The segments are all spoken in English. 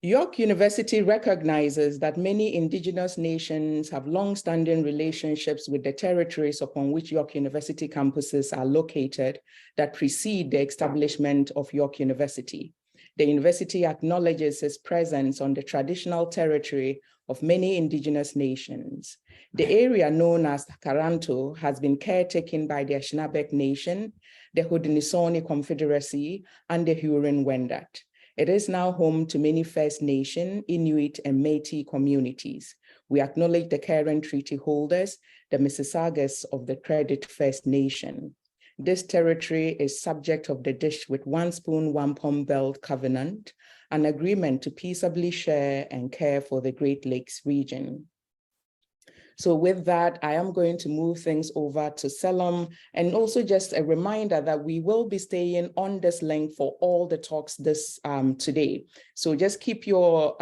York University recognizes that many indigenous nations have long-standing relationships with the territories upon which York University campuses are located that precede the establishment of York University. The university acknowledges its presence on the traditional territory of many indigenous nations. The area known as Karanto has been caretaken by the Anishinaabe Nation, the Haudenosaunee Confederacy, and the Huron-Wendat. It is now home to many First Nation, Inuit, and Métis communities. We acknowledge the current treaty holders, the Mississaugas of the Credit First Nation. This territory is subject of the Dish with One Spoon, One Palm Belt Covenant, an agreement to peaceably share and care for the Great Lakes region. So with that, I am going to move things over to Selam, and also just a reminder that we will be staying on this link for all the talks this today. So just keep your,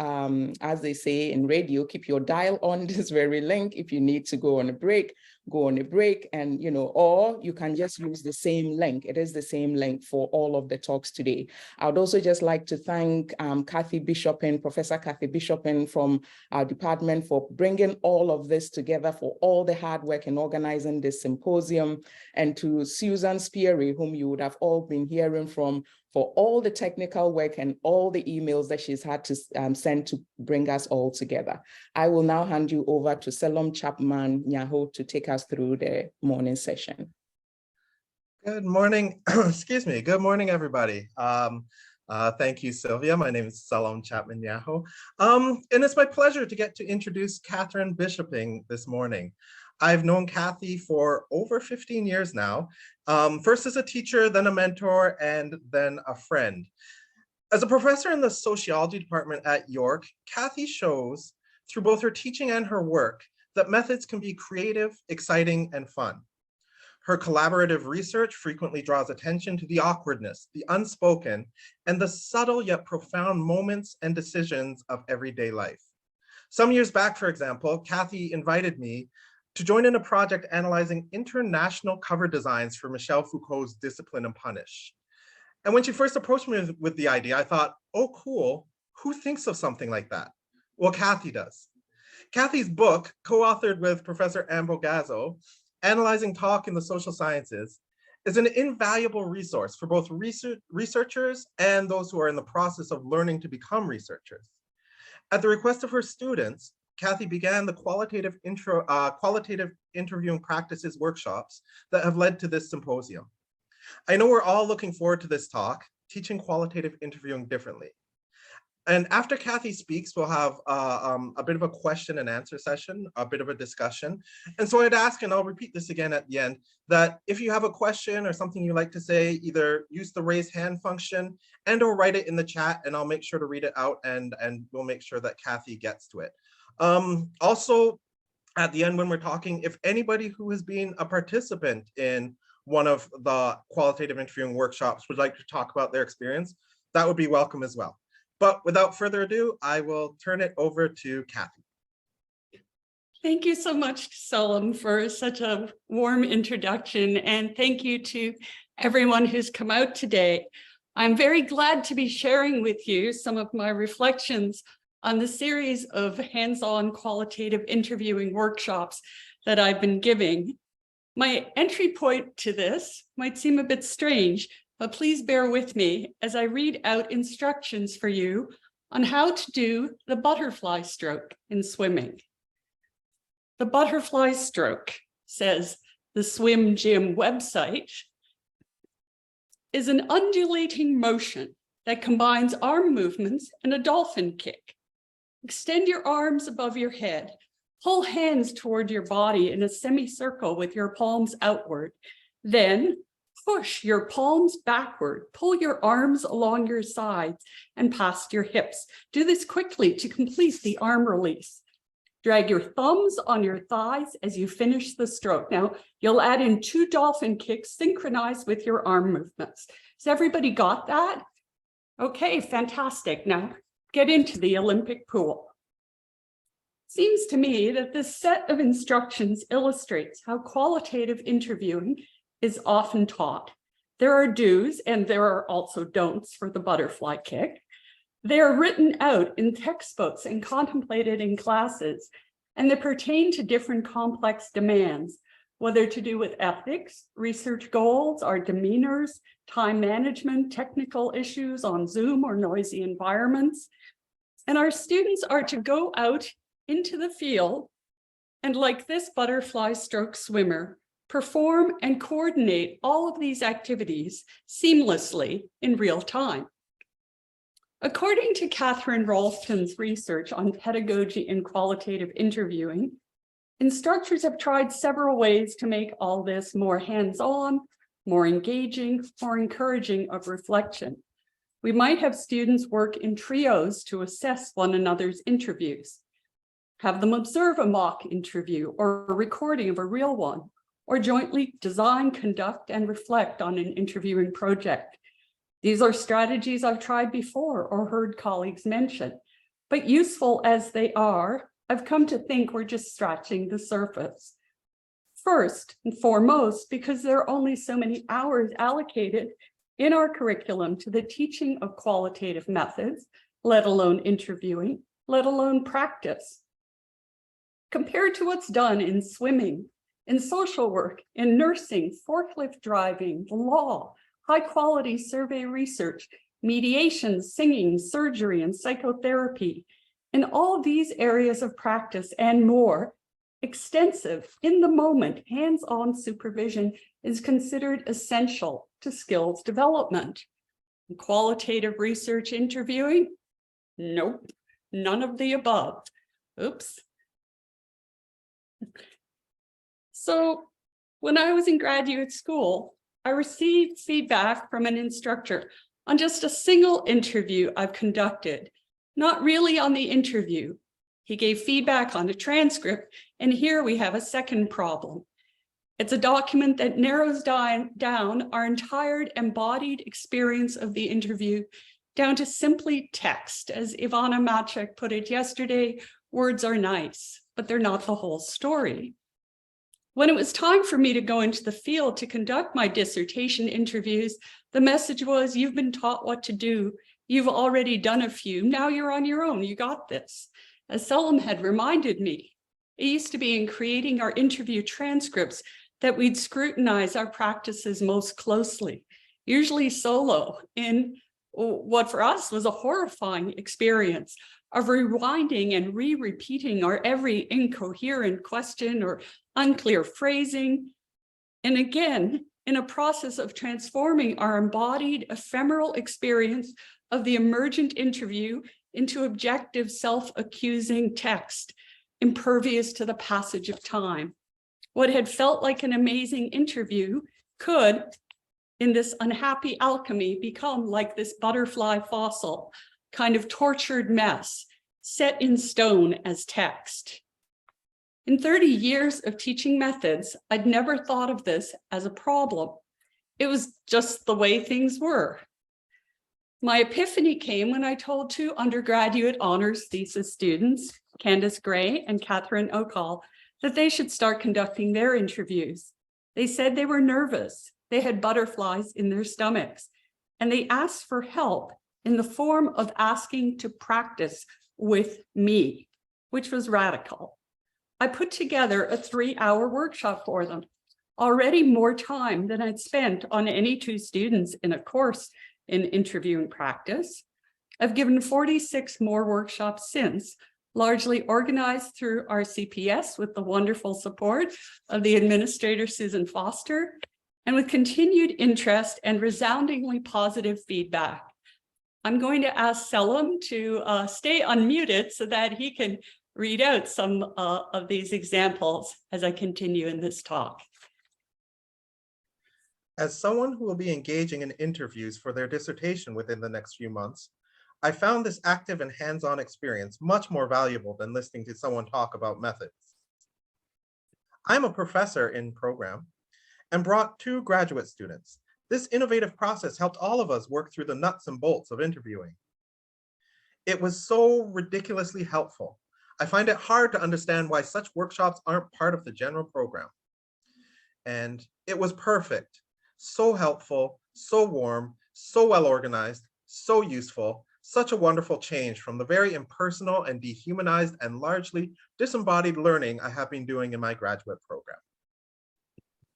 as they say in radio, keep your dial on this very link. If you need to go on a break, go on a break, and or you can just use the same link. It is the same link for all of the talks today. I would also just like to thank Kathy Bischoping, Professor Kathy Bischoping from our department for bringing all of this together, for all the hard work in organizing this symposium, and to Susan Speary, whom you would have all been hearing from, for all the technical work and all the emails that she's had to send to bring us all together. I will now hand you over to Selom Chapman Nyaho to take us through the morning session. Good morning, excuse me. Good morning, everybody. Thank you, Sylvia. My name is Selom Chapman Nyaho. And it's my pleasure to get to introduce Katherine Bischoping this morning. I've known Kathy for over 15 years now, first as a teacher, then a mentor, and then a friend. As a professor in the sociology department at York, Kathy shows through both her teaching and her work that methods can be creative, exciting, and fun. Her collaborative research frequently draws attention to the awkwardness, the unspoken, and the subtle yet profound moments and decisions of everyday life. Some years back, for example, Kathy invited me to join in a project analyzing international cover designs for Michel Foucault's Discipline and Punish. And when she first approached me with the idea, I thought, oh, cool, who thinks of something like that? Well, Kathy does. Kathy's book, co-authored with Professor Amber Gazso, Analyzing Talk in the Social Sciences, is an invaluable resource for both researchers and those who are in the process of learning to become researchers. At the request of her students, Kathy began the qualitative interviewing practices workshops that have led to this symposium. I know we're all looking forward to this talk, Teaching Qualitative Interviewing Differently. And after Kathy speaks, we'll have a bit of a question and answer session, a bit of a discussion. And so I'd ask, and I'll repeat this again at the end, that if you have a question or something you'd like to say, either use the raise hand function and or write it in the chat, and I'll make sure to read it out, and we'll make sure that Kathy gets to it. Also, at the end when we're talking, if anybody who has been a participant in one of the qualitative interviewing workshops would like to talk about their experience, that would be welcome as well. But without further ado, I will turn it over to Kathy. Thank you so much, Selam, for such a warm introduction. And thank you to everyone who's come out today. I'm very glad to be sharing with you some of my reflections on the series of hands-on qualitative interviewing workshops that I've been giving. My entry point to this might seem a bit strange, but please bear with me as I read out instructions for you on how to do the butterfly stroke in swimming. The butterfly stroke, says the Swim Gym website, is an undulating motion that combines arm movements and a dolphin kick. Extend your arms above your head. Pull hands toward your body in a semicircle with your palms outward. Then push your palms backward. Pull your arms along your sides and past your hips. Do this quickly to complete the arm release. Drag your thumbs on your thighs as you finish the stroke. Now, you'll add in 2 dolphin kicks synchronized with your arm movements. Has everybody got that? Okay, fantastic. Now, get into the Olympic pool. Seems to me that this set of instructions illustrates how qualitative interviewing is often taught. There are do's and there are also don'ts for the butterfly kick. They are written out in textbooks and contemplated in classes, and they pertain to different complex demands, whether to do with ethics, research goals, our demeanors, time management, technical issues on Zoom or noisy environments. And our students are to go out into the field and, like this butterfly stroke swimmer, perform and coordinate all of these activities seamlessly in real time. According to Catherine Ralston's research on pedagogy and qualitative interviewing, instructors have tried several ways to make all this more hands-on, more engaging, more encouraging of reflection. We might have students work in trios to assess one another's interviews, have them observe a mock interview or a recording of a real one, or jointly design, conduct, and reflect on an interviewing project. These are strategies I've tried before or heard colleagues mention, but useful as they are, I've come to think we're just scratching the surface. First and foremost, because there are only so many hours allocated in our curriculum to the teaching of qualitative methods, let alone interviewing, let alone practice. Compared to what's done in swimming, in social work, in nursing, forklift driving, the law, high-quality survey research, mediation, singing, surgery, and psychotherapy. In all these areas of practice and more, extensive, in the moment, hands-on supervision is considered essential to skills development. Qualitative research interviewing? Nope, none of the above. Oops. So when I was in graduate school, I received feedback from an instructor on just a single interview I've conducted, not really on the interview. He gave feedback on a transcript, and here we have a second problem. It's a document that narrows down our entire embodied experience of the interview down to simply text. As Ivana Maciek put it yesterday, words are nice, but they're not the whole story. When it was time for me to go into the field to conduct my dissertation interviews, the message was, you've been taught what to do. You've already done a few. Now you're on your own. You got this. As Selim had reminded me, it used to be in creating our interview transcripts that we'd scrutinize our practices most closely, usually solo, in what for us was a horrifying experience of rewinding and re-repeating our every incoherent question or unclear phrasing. And again, in a process of transforming our embodied ephemeral experience of the emergent interview into objective self-accusing text, impervious to the passage of time. What had felt like an amazing interview could, in this unhappy alchemy, become like this butterfly fossil, kind of tortured mess, set in stone as text. In 30 years of teaching methods, I'd never thought of this as a problem. It was just the way things were. My epiphany came when I told two undergraduate honors thesis students, Candace Gray and Catherine O'Call, that they should start conducting their interviews. They said they were nervous, they had butterflies in their stomachs, and they asked for help in the form of asking to practice with me, which was radical. I put together a 3-hour workshop for them, already more time than I'd spent on any two students in a course in interview and practice. I've given 46 more workshops since, largely organized through our CPS with the wonderful support of the administrator, Susan Foster, and with continued interest and resoundingly positive feedback. I'm going to ask Selim to stay unmuted so that he can read out some of these examples as I continue in this talk. As someone who will be engaging in interviews for their dissertation within the next few months, I found this active and hands-on experience much more valuable than listening to someone talk about methods. I'm a professor in program and brought 2 graduate students. This innovative process helped all of us work through the nuts and bolts of interviewing. It was so ridiculously helpful. I find it hard to understand why such workshops aren't part of the general program. And it was perfect, so helpful, so warm, so well organized, so useful, such a wonderful change from the very impersonal and dehumanized and largely disembodied learning I have been doing in my graduate program.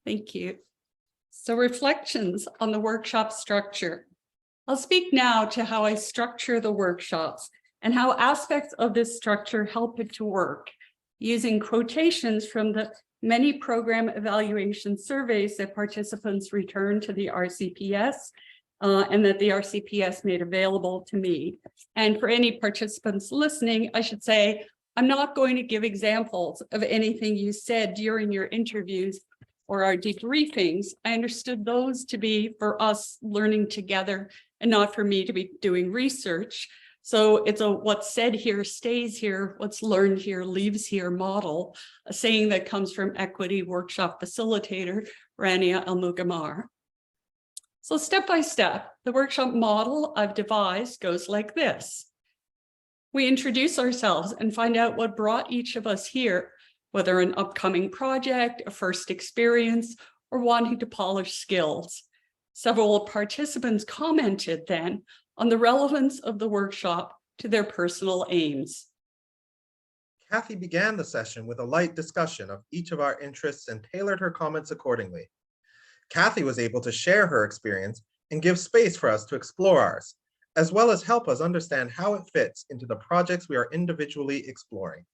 Thank you. So reflections on the workshop structure. I'll speak now to how I structure the workshops and how aspects of this structure help it to work, using quotations from the many program evaluation surveys that participants return to the RCPS and that the RCPS made available to me. And for any participants listening, I should say, I'm not going to give examples of anything you said during your interviews or our debriefings. I understood those to be for us learning together and not for me to be doing research. So it's a what's said here stays here, what's learned here leaves here model, a saying that comes from Equity Workshop Facilitator Rania Al-Mugamar. So step by step, the workshop model I've devised goes like this. We introduce ourselves and find out what brought each of us here, whether an upcoming project, a first experience, or wanting to polish skills. Several participants commented then on the relevance of the workshop to their personal aims. Kathy began the session with a light discussion of each of our interests and tailored her comments accordingly. Kathy was able to share her experience and give space for us to explore ours, as well as help us understand how it fits into the projects we are individually exploring.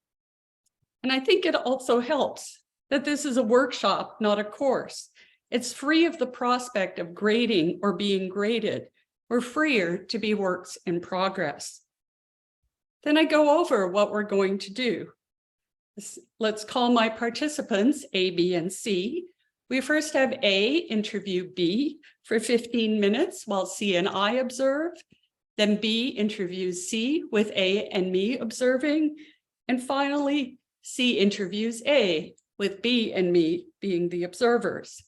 And I think it also helps that this is a workshop, not a course. It's free of the prospect of grading or being graded. We're freer to be works in progress. Then I go over what we're going to do. Let's call my participants A, B, and C. We first have A interview B for 15 minutes while C and I observe. Then B interviews C with A and me observing. And finally, C interviews A with B and me being the observers.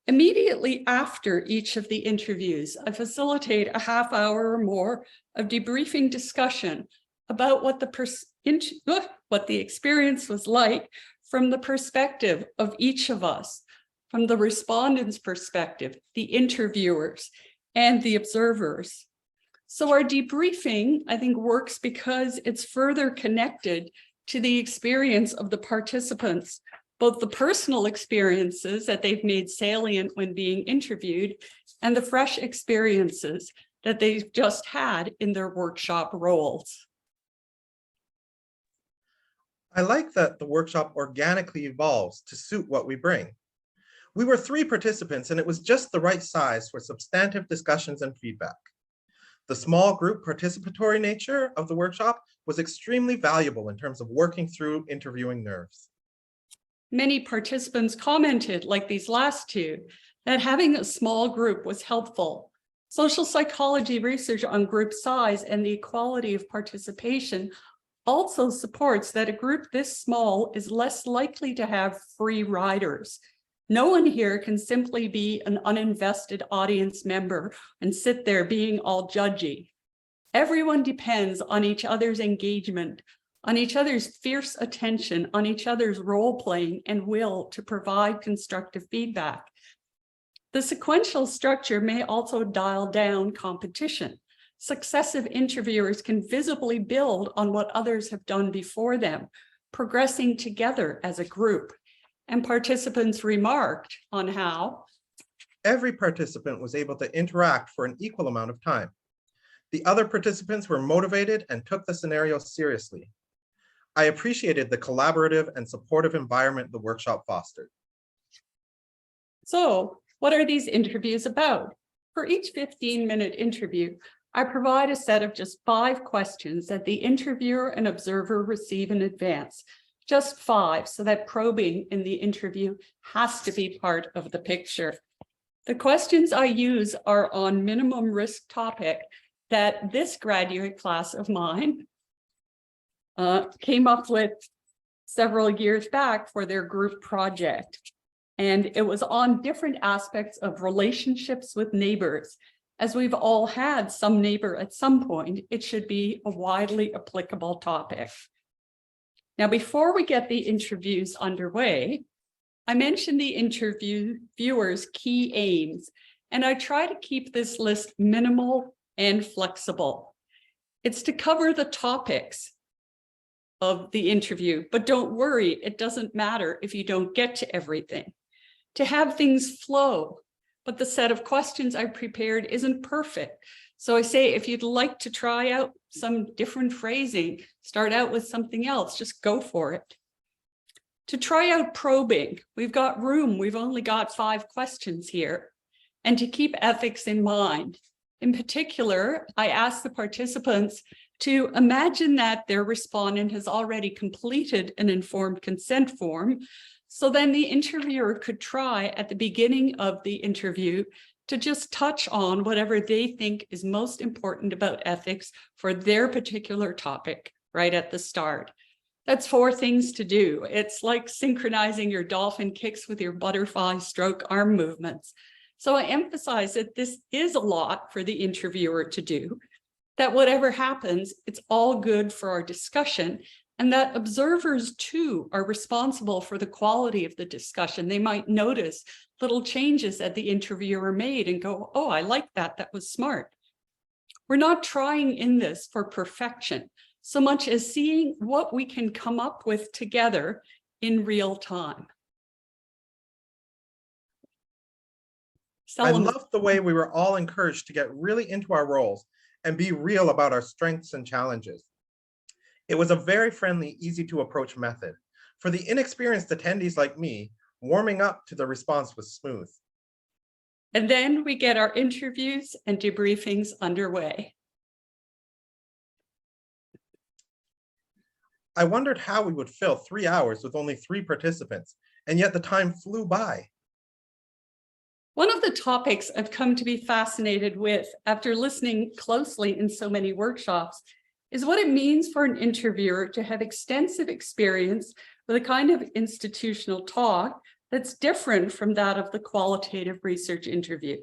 Immediately after each of the interviews, I facilitate a half hour or more of debriefing discussion about what the experience was like from the perspective of each of us, from the respondents' perspective, the interviewers, and the observers. So our debriefing, I think, works because it's further connected to the experience of the participants, both the personal experiences that they've made salient when being interviewed and the fresh experiences that they've just had in their workshop roles. I like that the workshop organically evolves to suit what we bring. We were 3 participants and it was just the right size for substantive discussions and feedback. The small group participatory nature of the workshop was extremely valuable in terms of working through interviewing nerves. Many participants commented, like these last two, that having a small group was helpful. Social psychology research on group size and the equality of participation also supports that a group this small is less likely to have free riders. No one here can simply be an uninvested audience member and sit there being all judgy. Everyone depends on each other's engagement, on each other's fierce attention, on each other's role-playing and will to provide constructive feedback. The sequential structure may also dial down competition. Successive interviewers can visibly build on what others have done before them, progressing together as a group. And participants remarked on how every participant was able to interact for an equal amount of time. The other participants were motivated and took the scenario seriously. I appreciated the collaborative and supportive environment the workshop fostered. So, what are these interviews about? For each 15-minute interview, I provide a set of just 5 questions that the interviewer and observer receive in advance. Just 5, so that probing in the interview has to be part of the picture. The questions I use are on minimum risk topic that this graduate class of mine came up with several years back for their group project. And it was on different aspects of relationships with neighbors. As we've all had some neighbor at some point, it should be a widely applicable topic. Now, before we get the interviews underway, I mentioned the interviewer's key aims, and I try to keep this list minimal and flexible. It's to cover the topics of the interview, but don't worry, it doesn't matter if you don't get to everything. To have things flow, but the set of questions I prepared isn't perfect. So I say, if you'd like to try out some different phrasing, start out with something else, just go for it. To try out probing, we've got room, we've only got 5 questions here. And to keep ethics in mind. In particular, I asked the participants to imagine that their respondent has already completed an informed consent form. So then the interviewer could try at the beginning of the interview to just touch on whatever they think is most important about ethics for their particular topic right at the start. That's 4 things to do. It's like synchronizing your dolphin kicks with your butterfly stroke arm movements. So I emphasize that this is a lot for the interviewer to do, that whatever happens, it's all good for our discussion, and that observers too are responsible for the quality of the discussion. They might notice little changes that the interviewer made and go, oh, I like that, that was smart. We're not trying in this for perfection, so much as seeing what we can come up with together in real time. I love the way we were all encouraged to get really into our roles and be real about our strengths and challenges. It was a very friendly, easy to approach method. For the inexperienced attendees like me, warming up to the response was smooth. And then we get our interviews and debriefings underway. I wondered how we would fill 3 hours with only 3 participants, and yet the time flew by. One of the topics I've come to be fascinated with after listening closely in so many workshops is what it means for an interviewer to have extensive experience with a kind of institutional talk that's different from that of the qualitative research interview.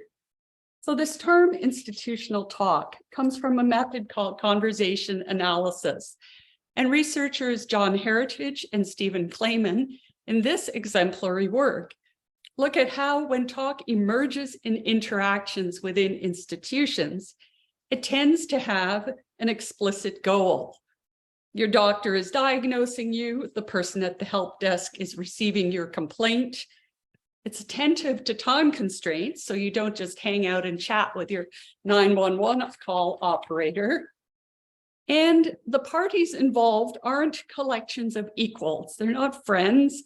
So this term institutional talk comes from a method called conversation analysis. And researchers John Heritage and Stephen Clayman, in this exemplary work, look at how when talk emerges in interactions within institutions, it tends to have an explicit goal. Your doctor is diagnosing you, the person at the help desk is receiving your complaint. It's attentive to time constraints, so you don't just hang out and chat with your 911 call operator. And the parties involved aren't collections of equals. They're not friends.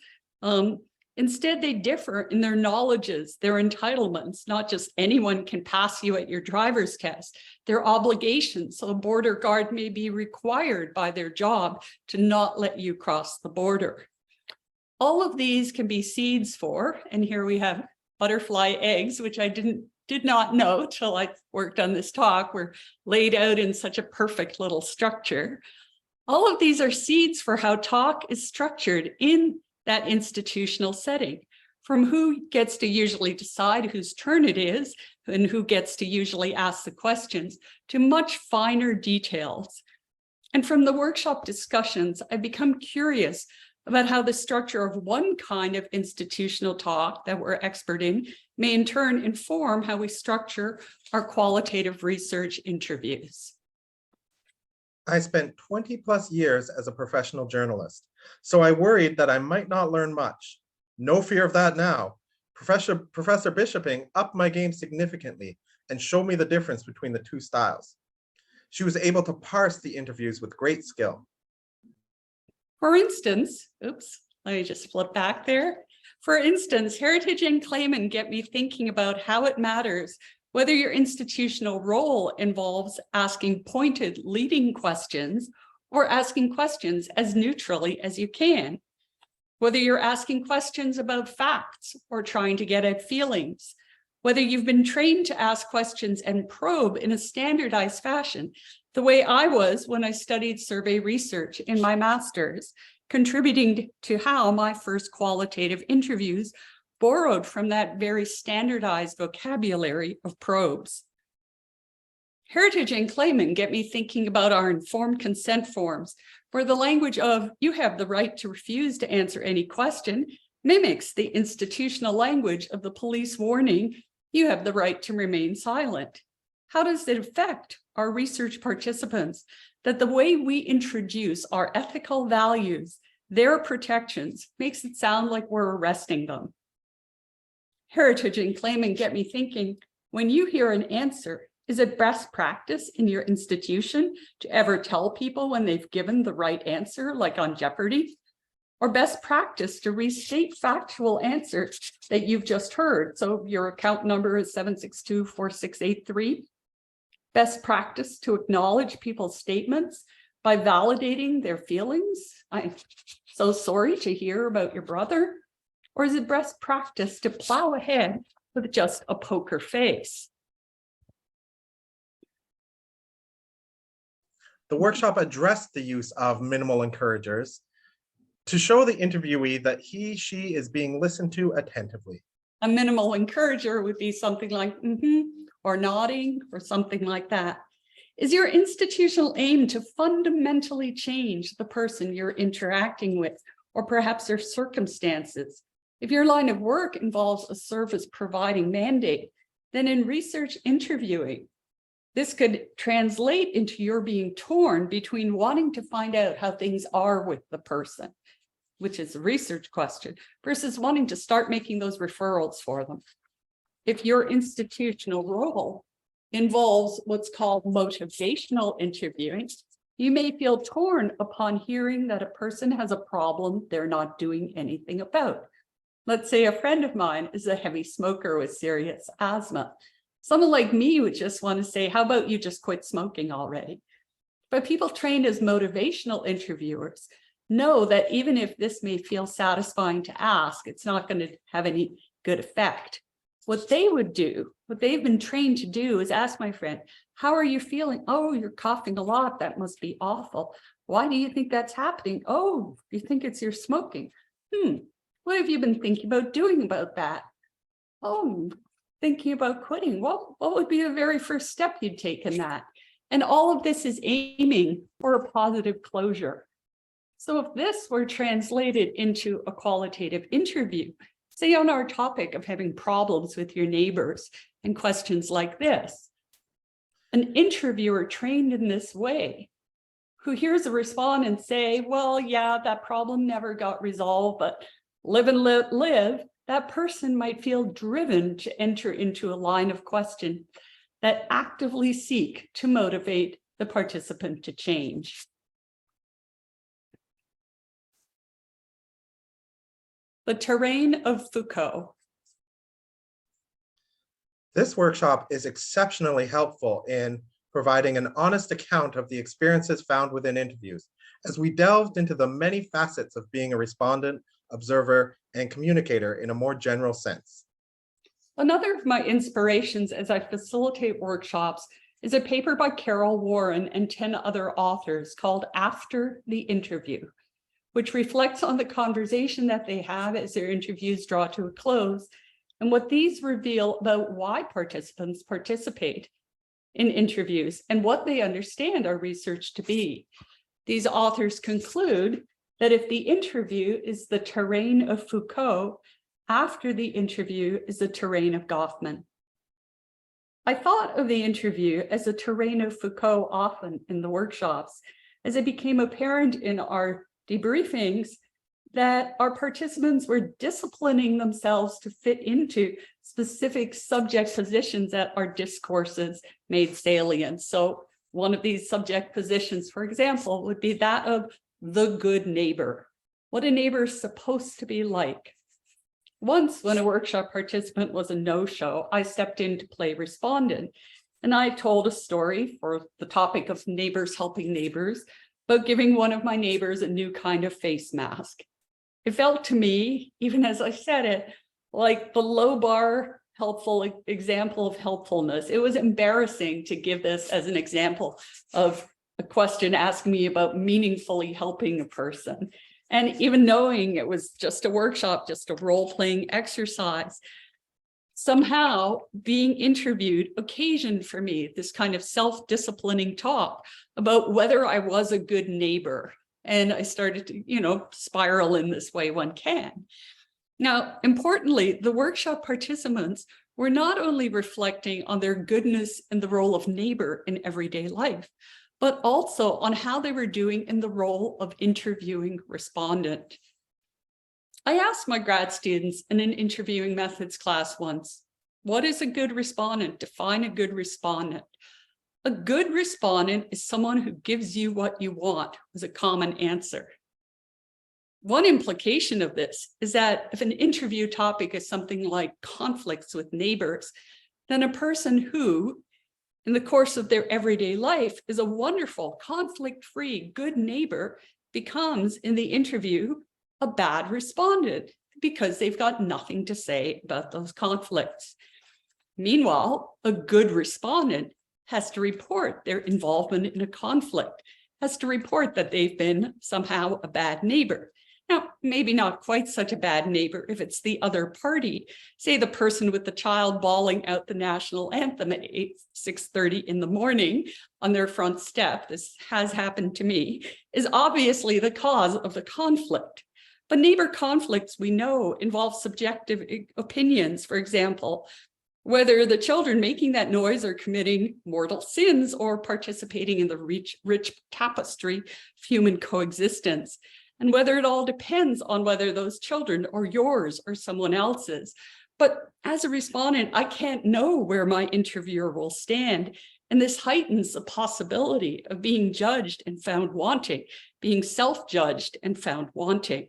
Instead, they differ in their knowledges, their entitlements. Not just anyone can pass you at your driver's test. Their obligations. So a border guard may be required by their job to not let you cross the border. All of these can be seeds for, and here we have butterfly eggs, which I did not know till I worked on this talk, were laid out in such a perfect little structure. All of these are seeds for how talk is structured in that institutional setting, from who gets to usually decide whose turn it is and who gets to usually ask the questions, to much finer details. And from the workshop discussions, I've become curious about how the structure of one kind of institutional talk that we're expert in may in turn inform how we structure our qualitative research interviews. I spent 20 plus years as a professional journalist, so I worried that I might not learn much. No fear of that now. Professor Bischoping upped my game significantly and showed me the difference between the 2 styles. She was able to parse the interviews with great skill. For instance, oops, let me just flip back there. For instance, Heritage and Clayman get me thinking about how it matters whether your institutional role involves asking pointed leading questions or asking questions as neutrally as you can. Whether you're asking questions about facts or trying to get at feelings, whether you've been trained to ask questions and probe in a standardized fashion, the way I was when I studied survey research in my master's, contributing to how my first qualitative interviews borrowed from that very standardized vocabulary of probes. Heritage and Clayman get me thinking about our informed consent forms, where the language of "you have the right to refuse to answer any question" mimics the institutional language of the police warning, "you have the right to remain silent." How does it affect our research participants that the way we introduce our ethical values, their protections, makes it sound like we're arresting them? Heritage and claiming get me thinking, when you hear an answer, is it best practice in your institution to ever tell people when they've given the right answer, like on Jeopardy? Or best practice to restate factual answers that you've just heard? So your account number is 7624683. Best practice to acknowledge people's statements by validating their feelings. I'm so sorry to hear about your brother. Or is it best practice to plow ahead with just a poker face? The workshop addressed the use of minimal encouragers to show the interviewee that she is being listened to attentively. A minimal encourager would be something like or nodding or something like that. Is your institutional aim to fundamentally change the person you're interacting with, or perhaps their circumstances? If your line of work involves a service providing mandate, then in research interviewing, this could translate into your being torn between wanting to find out how things are with the person, which is a research question, versus wanting to start making those referrals for them. If your institutional role involves what's called motivational interviewing, you may feel torn upon hearing that a person has a problem they're not doing anything about. Let's say a friend of mine is a heavy smoker with serious asthma. Someone like me would just want to say, how about you just quit smoking already? But people trained as motivational interviewers know that even if this may feel satisfying to ask, it's not going to have any good effect. What they would do, what they've been trained to do, is ask my friend, how are you feeling? Oh, you're coughing a lot. That must be awful. Why do you think that's happening? Oh, you think it's your smoking. What have you been thinking about doing about that? Oh, thinking about quitting. What would be the very first step you'd take in that? And all of this is aiming for a positive closure. So if this were translated into a qualitative interview, say on our topic of having problems with your neighbors and questions like this, an interviewer trained in this way, who hears a respond and say, well, yeah, that problem never got resolved, but live and let live, that person might feel driven to enter into a line of question that actively seek to motivate the participant to change. The terrain of Foucault. This workshop is exceptionally helpful in providing an honest account of the experiences found within interviews, as we delved into the many facets of being a respondent, observer, and communicator in a more general sense. Another of my inspirations as I facilitate workshops is a paper by Carol Warren and 10 other authors called After the Interview, which reflects on the conversation that they have as their interviews draw to a close, and what these reveal about why participants participate in interviews and what they understand our research to be. These authors conclude that if the interview is the terrain of Foucault, after the interview is the terrain of Goffman. I thought of the interview as a terrain of Foucault often in the workshops, as it became apparent in our debriefings that our participants were disciplining themselves to fit into specific subject positions that our discourses made salient. So one of these subject positions, for example, would be that of the good neighbor, what a neighbor is supposed to be like. Once, when a workshop participant was a no-show, I stepped in to play respondent, and I told a story for the topic of neighbors helping neighbors, about giving one of my neighbors a new kind of face mask. It felt to me, even as I said it, like the low bar helpful example of helpfulness. It was embarrassing to give this as an example of a question asking me about meaningfully helping a person. And even knowing it was just a workshop, just a role-playing exercise, somehow being interviewed occasioned for me this kind of self-disciplining talk about whether I was a good neighbor. And I started to, spiral in this way one can. Now, importantly, the workshop participants we're not only reflecting on their goodness and the role of neighbor in everyday life, but also on how they were doing in the role of interviewing respondent. I asked my grad students in an interviewing methods class once, what is a good respondent? Define a good respondent. A good respondent is someone who gives you what you want, was a common answer. One implication of this is that if an interview topic is something like conflicts with neighbors, then a person who, in the course of their everyday life, is a wonderful, conflict-free, good neighbor becomes, in the interview, a bad respondent because they've got nothing to say about those conflicts. Meanwhile, a good respondent has to report their involvement in a conflict, has to report that they've been somehow a bad neighbor. Now, maybe not quite such a bad neighbor if it's the other party, say the person with the child bawling out the national anthem at 6:30 in the morning on their front step, this has happened to me, is obviously the cause of the conflict. But neighbor conflicts, we know, involve subjective opinions. For example, whether the children making that noise are committing mortal sins or participating in the rich tapestry of human coexistence, and whether it all depends on whether those children are yours or someone else's. But as a respondent, I can't know where my interviewer will stand. And this heightens the possibility of being judged and found wanting, being self-judged and found wanting.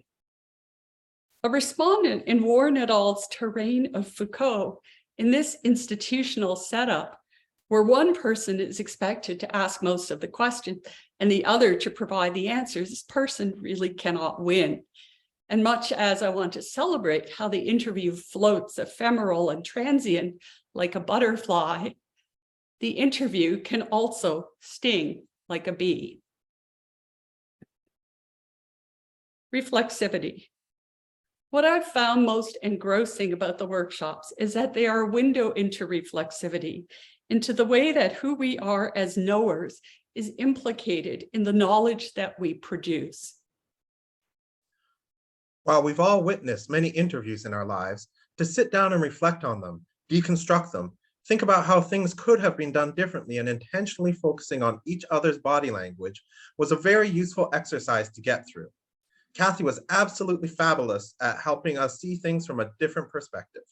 A respondent in Warren et al.'s Terrain of Foucault, in this institutional setup, where one person is expected to ask most of the questions and the other to provide the answers, this person really cannot win. And much as I want to celebrate how the interview floats ephemeral and transient like a butterfly, the interview can also sting like a bee. Reflexivity. What I've found most engrossing about the workshops is that they are a window into reflexivity, into the way that who we are as knowers is implicated in the knowledge that we produce. While we've all witnessed many interviews in our lives, to sit down and reflect on them, deconstruct them, think about how things could have been done differently, and intentionally focusing on each other's body language was a very useful exercise to get through. Kathy was absolutely fabulous at helping us see things from a different perspective.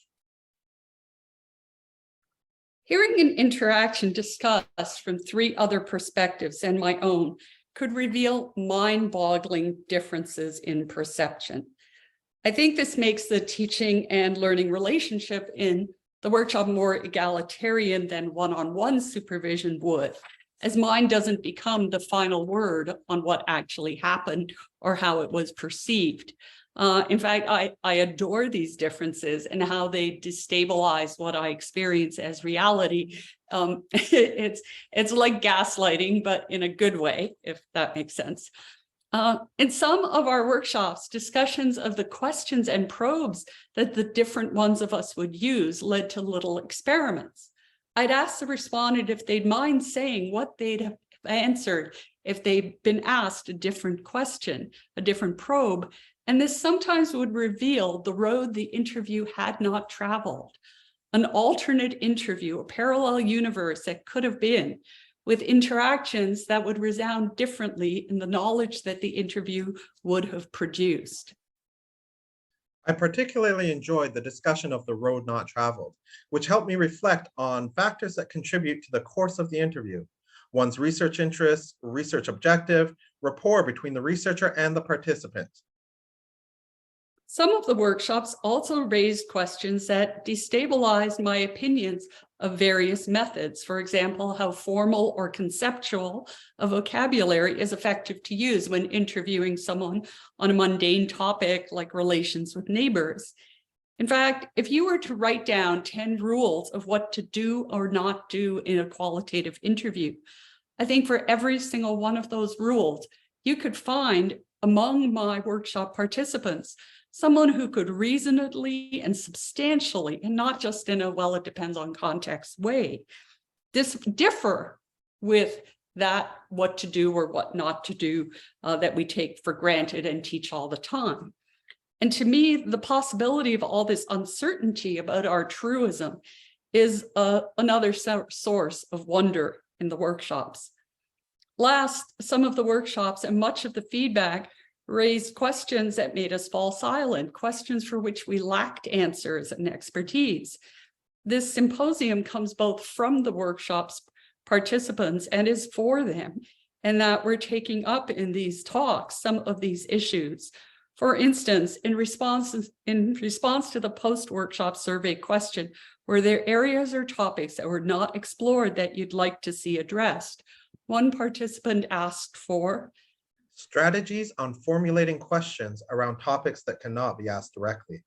Hearing an interaction discussed from 3 other perspectives and my own could reveal mind-boggling differences in perception. I think this makes the teaching and learning relationship in the workshop more egalitarian than one-on-one supervision would, as mine doesn't become the final word on what actually happened or how it was perceived. In fact, I adore these differences and how they destabilize what I experience as reality. It's like gaslighting, but in a good way, if that makes sense. In some of our workshops, discussions of the questions and probes that the different ones of us would use led to little experiments. I'd ask the respondent if they'd mind saying what they'd have answered if they'd been asked a different question, a different probe, and this sometimes would reveal the road the interview had not traveled, an alternate interview, a parallel universe that could have been, with interactions that would resound differently in the knowledge that the interview would have produced. I particularly enjoyed the discussion of the road not traveled, which helped me reflect on factors that contribute to the course of the interview: one's research interests, research objective, rapport between the researcher and the participant. Some of the workshops also raised questions that destabilized my opinions of various methods. For example, how formal or conceptual a vocabulary is effective to use when interviewing someone on a mundane topic like relations with neighbors. In fact, if you were to write down 10 rules of what to do or not do in a qualitative interview, I think for every single one of those rules, you could find among my workshop participants someone who could reasonably and substantially, and not just in a, well, it depends on context way, differ with that what to do or what not to do that we take for granted and teach all the time. And to me, the possibility of all this uncertainty about our truism is another source of wonder in the workshops. Last, some of the workshops and much of the feedback raised questions that made us fall silent, questions for which we lacked answers and expertise. This symposium comes both from the workshops participants and is for them, and that we're taking up in these talks some of these issues. For instance, in response to the post-workshop survey question, were there areas or topics that were not explored that you'd like to see addressed? One participant asked for strategies on formulating questions around topics that cannot be asked directly,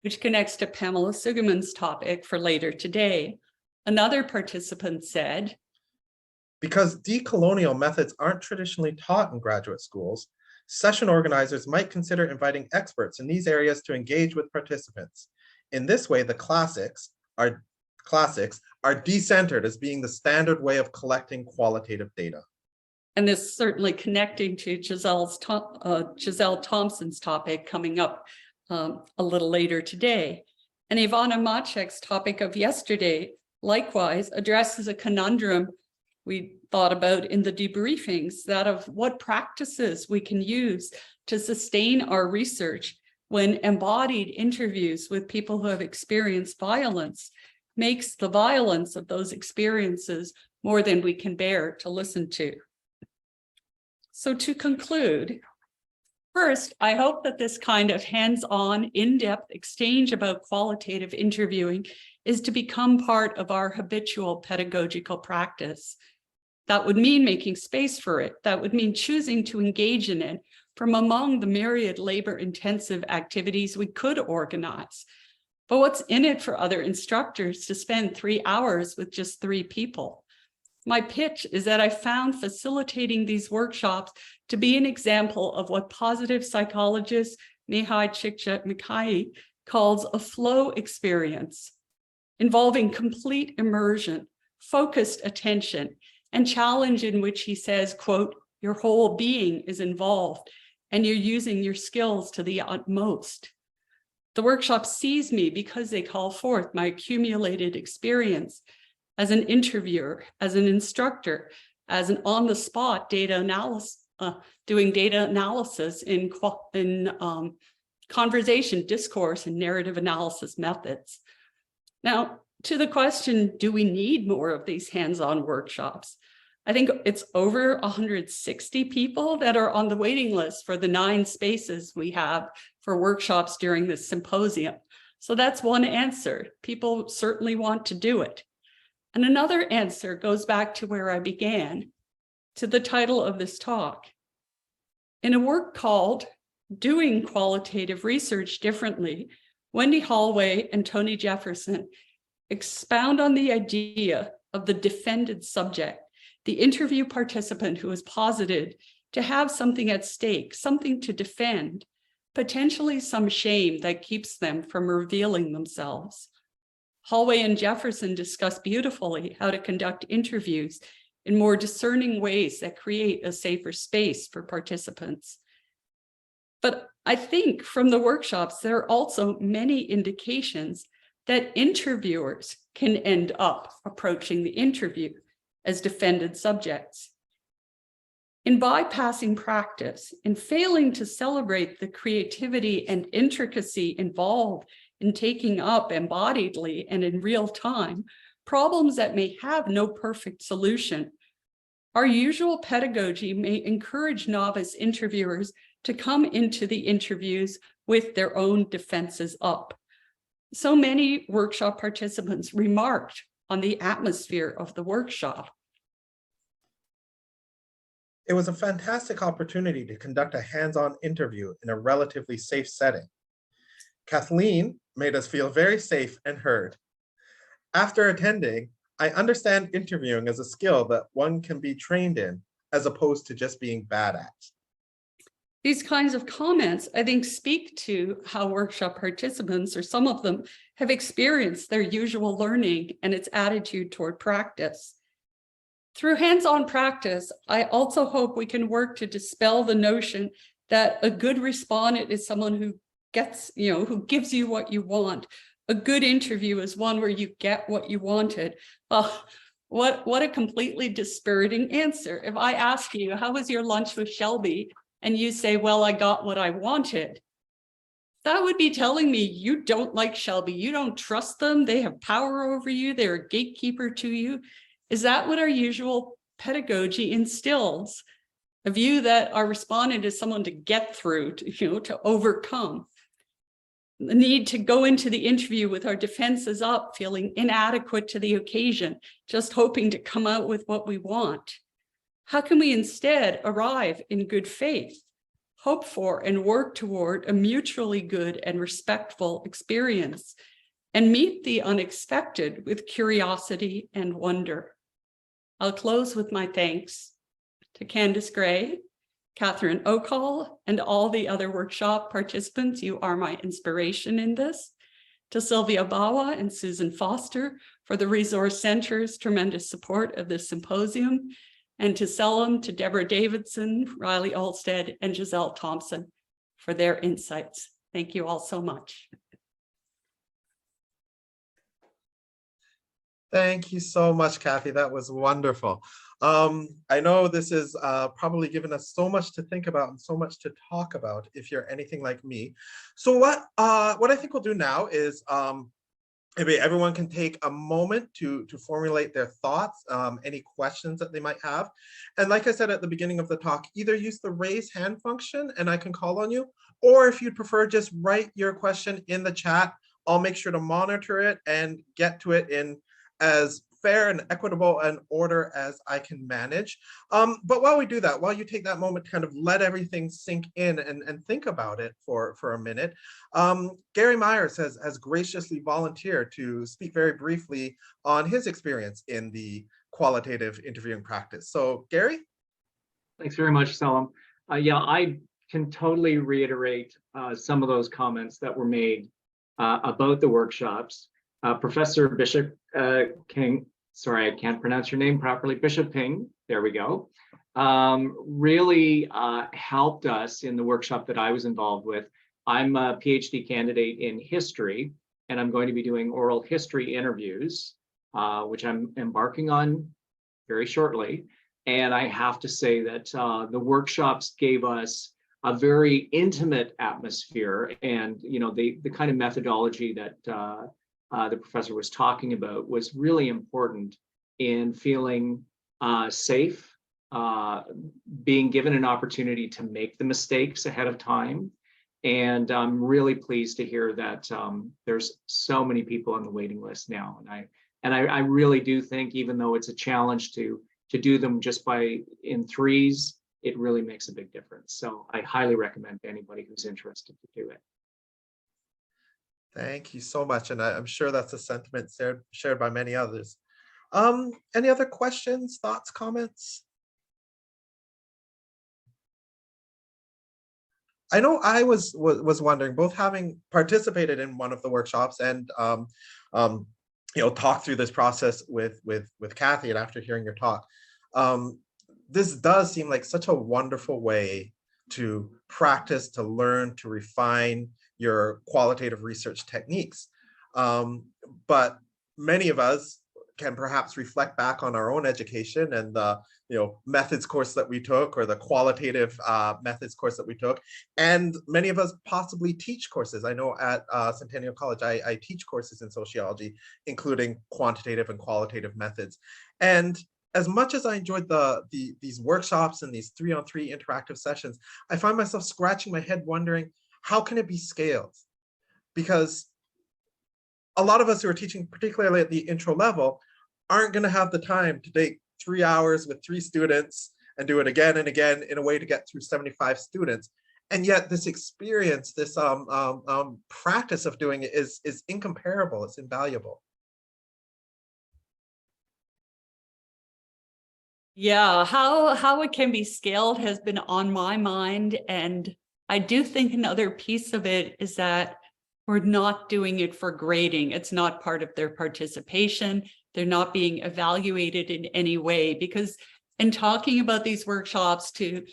which connects to Pamela Sugerman's topic for later today. Another participant said, because decolonial methods aren't traditionally taught in graduate schools, session organizers might consider inviting experts in these areas to engage with participants. In this way, the classics are decentered as being the standard way of collecting qualitative data. And this certainly connecting to Giselle Thompson's topic coming up a little later today. And Ivana Maciek's topic of yesterday, likewise, addresses a conundrum we thought about in the debriefings, that of what practices we can use to sustain our research when embodied interviews with people who have experienced violence makes the violence of those experiences more than we can bear to listen to. So to conclude, first, I hope that this kind of hands-on, in-depth exchange about qualitative interviewing is to become part of our habitual pedagogical practice. That would mean making space for it. That would mean choosing to engage in it from among the myriad labor-intensive activities we could organize. But what's in it for other instructors to spend 3 hours with just 3 people? My pitch is that I found facilitating these workshops to be an example of what positive psychologist Mihai Csikszentmihalyi calls a flow experience, involving complete immersion, focused attention, and challenge in which he says, quote, your whole being is involved and you're using your skills to the utmost. The workshop sees me because they call forth my accumulated experience as an interviewer, as an instructor, as an on-the-spot data analysis, doing data analysis in conversation, discourse, and narrative analysis methods. Now, to the question, do we need more of these hands-on workshops? I think it's over 160 people that are on the waiting list for the 9 spaces we have for workshops during this symposium. So that's one answer. People certainly want to do it. And another answer goes back to where I began, to the title of this talk. In a work called Doing Qualitative Research Differently, Wendy Holloway and Tony Jefferson expound on the idea of the defended subject, the interview participant who is posited to have something at stake, something to defend, potentially some shame that keeps them from revealing themselves. Holloway and Jefferson discuss beautifully how to conduct interviews in more discerning ways that create a safer space for participants. But I think from the workshops, there are also many indications that interviewers can end up approaching the interview as defended subjects. In bypassing practice, in failing to celebrate the creativity and intricacy involved in taking up embodiedly and in real time problems that may have no perfect solution, our usual pedagogy may encourage novice interviewers to come into the interviews with their own defenses up. So many workshop participants remarked on the atmosphere of the workshop. It was a fantastic opportunity to conduct a hands-on interview in a relatively safe setting. Kathleen made us feel very safe and heard. After attending, I understand interviewing as a skill that one can be trained in, as opposed to just being bad at. These kinds of comments, I think, speak to how workshop participants, or some of them, have experienced their usual learning and its attitude toward practice. Through hands-on practice, I also hope we can work to dispel the notion that a good respondent is someone who gets, who gives you what you want, A good interview is one where you get what you wanted. Well, what a completely dispiriting answer. If I ask you, how was your lunch with Shelby? And you say, well, I got what I wanted. That would be telling me you don't like Shelby. You don't trust them. They have power over you. They're a gatekeeper to you. Is that what our usual pedagogy instills? A view that our respondent is someone to get through, to overcome. The need to go into the interview with our defenses up, feeling inadequate to the occasion, just hoping to come out with what we want. How can we instead arrive in good faith, hope for and work toward a mutually good and respectful experience, and meet the unexpected with curiosity and wonder? I'll close with my thanks to Candace Gray, Catherine O'Call, and all the other workshop participants. You are my inspiration in this. To Sylvia Bawa and Susan Foster for the Resource Center's tremendous support of this symposium, and to Selim, to Deborah Davidson, Riley Olstead, and Giselle Thompson for their insights. Thank you all so much. Thank you so much, Kathy. That was wonderful. I know this is probably given us so much to think about and so much to talk about if you're anything like me. So what I think we'll do now is maybe everyone can take a moment to formulate their thoughts, any questions that they might have. And like I said at the beginning of the talk, either use the raise hand function and I can call on you, or if you'd prefer, just write your question in the chat. I'll make sure to monitor it and get to it in as fair and equitable an order as I can manage. But while we do that, while you take that moment to kind of let everything sink in and think about it for a minute, Gary Myers has graciously volunteered to speak very briefly on his experience in the qualitative interviewing practice. So Gary? Thanks very much, Selim. Yeah, I can totally reiterate some of those comments that were made about the workshops. Professor Bischoping, sorry, I can't pronounce your name properly, Bischoping, there we go, really helped us in the workshop that I was involved with. I'm a PhD candidate in history, and I'm going to be doing oral history interviews, which I'm embarking on very shortly. And I have to say that the workshops gave us a very intimate atmosphere, and the kind of methodology that the professor was talking about was really important in feeling safe, being given an opportunity to make the mistakes ahead of time. And I'm really pleased to hear that there's so many people on the waiting list now. And I really do think, even though it's a challenge to do them just in threes, it really makes a big difference. So I highly recommend to anybody who's interested to do it. Thank you so much. And I'm sure that's a sentiment shared by many others. Any other questions, thoughts, comments? I know I was wondering, both having participated in one of the workshops and talked through this process with Kathy, and after hearing your talk, this does seem like such a wonderful way to practice, to learn, to refine your qualitative research techniques. But many of us can perhaps reflect back on our own education and the methods course that we took, or the qualitative methods course that we took. And many of us possibly teach courses. I know at Centennial College, I teach courses in sociology, including quantitative and qualitative methods. And as much as I enjoyed these workshops and these 3-on-3 interactive sessions, I find myself scratching my head wondering, how can it be scaled? Because a lot of us who are teaching, particularly at the intro level, aren't going to have the time to take 3 hours with 3 students and do it again and again in a way to get through 75 students. And yet this experience, this practice of doing it is incomparable, it's invaluable. Yeah, how it can be scaled has been on my mind. And I do think another piece of it is that we're not doing it for grading. It's not part of their participation. They're not being evaluated in any way, because in talking about these workshops to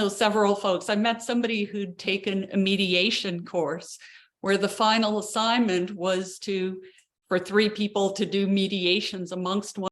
several folks, I met somebody who'd taken a mediation course where the final assignment was for 3 people to do mediations amongst one